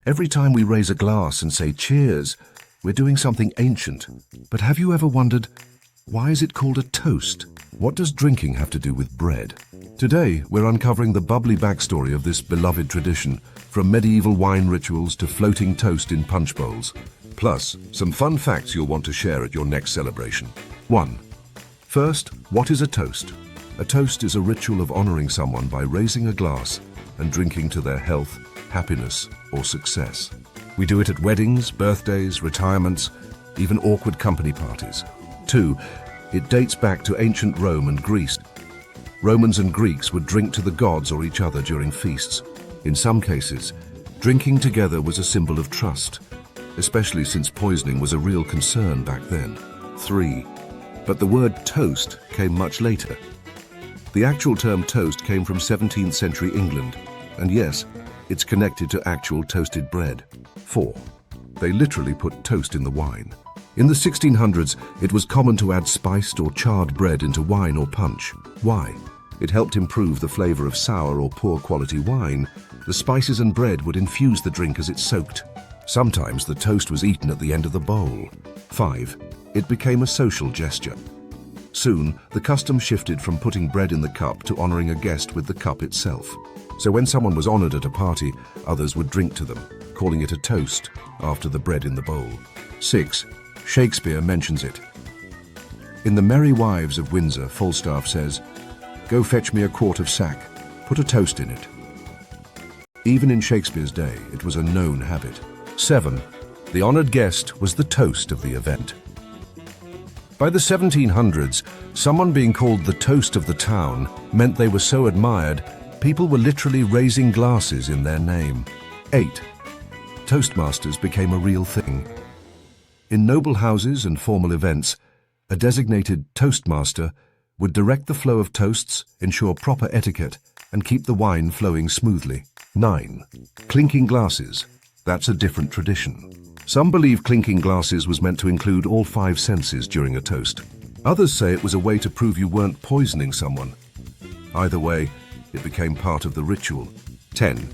Every time we raise a glass and say cheers, we're doing something ancient. But have you ever wondered, why is it called a toast? What does drinking have to do with bread? Today, we're uncovering the bubbly backstory of this beloved tradition, from medieval wine rituals to floating toast in punch bowls. Plus, some fun facts you'll want to share at your next celebration. 1. First, what is a toast? A toast is a ritual of honoring someone by raising a glass and drinking to their health, happiness, or success. We do it at weddings, birthdays, retirements, even awkward company parties. 2. It dates back to ancient Rome and Greece. Romans and Greeks would drink to the gods or each other during feasts. In some cases, drinking together was a symbol of trust, especially since poisoning was a real concern back then. 3. But the word toast came much later. The actual term toast came from 17th century England, and yes, it's connected to actual toasted bread. 4. They literally put toast in the wine. In the 1600s, it was common to add spiced or charred bread into wine or punch. Why? It helped improve the flavor of sour or poor quality wine. The spices and bread would infuse the drink as it soaked. Sometimes the toast was eaten at the end of the bowl. 5. It became a social gesture. Soon, the custom shifted from putting bread in the cup to honoring a guest with the cup itself. So when someone was honored at a party, others would drink to them, calling it a toast after the bread in the bowl. 6. Shakespeare mentions it. In The Merry Wives of Windsor, Falstaff says, "Go fetch me a quart of sack, put a toast in it." Even in Shakespeare's day, it was a known habit. 7. The honored guest was the toast of the event. By the 1700s, someone being called the toast of the town meant they were so admired, people were literally raising glasses in their name. 8. Toastmasters became a real thing. In noble houses and formal events, a designated toastmaster would direct the flow of toasts, ensure proper etiquette, and keep the wine flowing smoothly. 9. Clinking glasses. That's a different tradition. Some believe clinking glasses was meant to include all 5 senses during a toast. Others say it was a way to prove you weren't poisoning someone. Either way, it became part of the ritual. 10.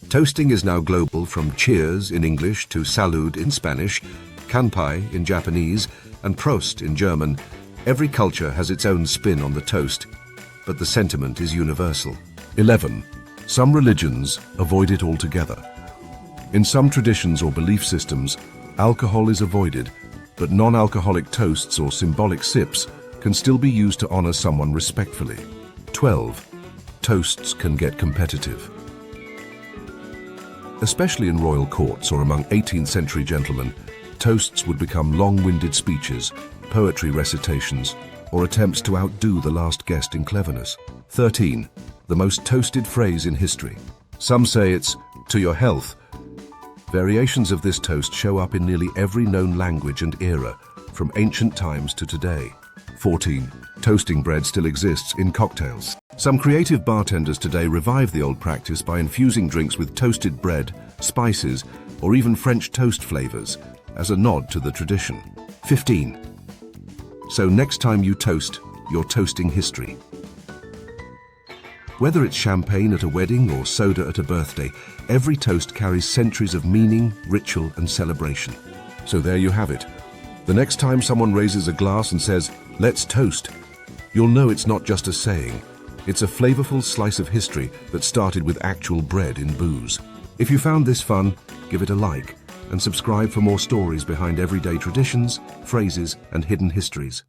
Toasting is now global, from cheers in English to salud in Spanish, kanpai in Japanese, and Prost in German. Every culture has its own spin on the toast, but the sentiment is universal. 11. Some religions avoid it altogether. In some traditions or belief systems, alcohol is avoided, but non-alcoholic toasts or symbolic sips can still be used to honor someone respectfully. 12. Toasts can get competitive. Especially in royal courts or among 18th century gentlemen, toasts would become long-winded speeches, poetry recitations, or attempts to outdo the last guest in cleverness. 13. The most toasted phrase in history. Some say it's, "To your health." Variations of this toast show up in nearly every known language and era, from ancient times to today. 14. Toasting bread still exists in cocktails. Some creative bartenders today revive the old practice by infusing drinks with toasted bread, spices, or even French toast flavors, as a nod to the tradition. 15. So next time you toast, you're toasting history. Whether it's champagne at a wedding or soda at a birthday, every toast carries centuries of meaning, ritual, and celebration. So there you have it. The next time someone raises a glass and says, "Let's toast," you'll know it's not just a saying. It's a flavorful slice of history that started with actual bread in booze. If you found this fun, give it a like and subscribe for more stories behind everyday traditions, phrases, and hidden histories.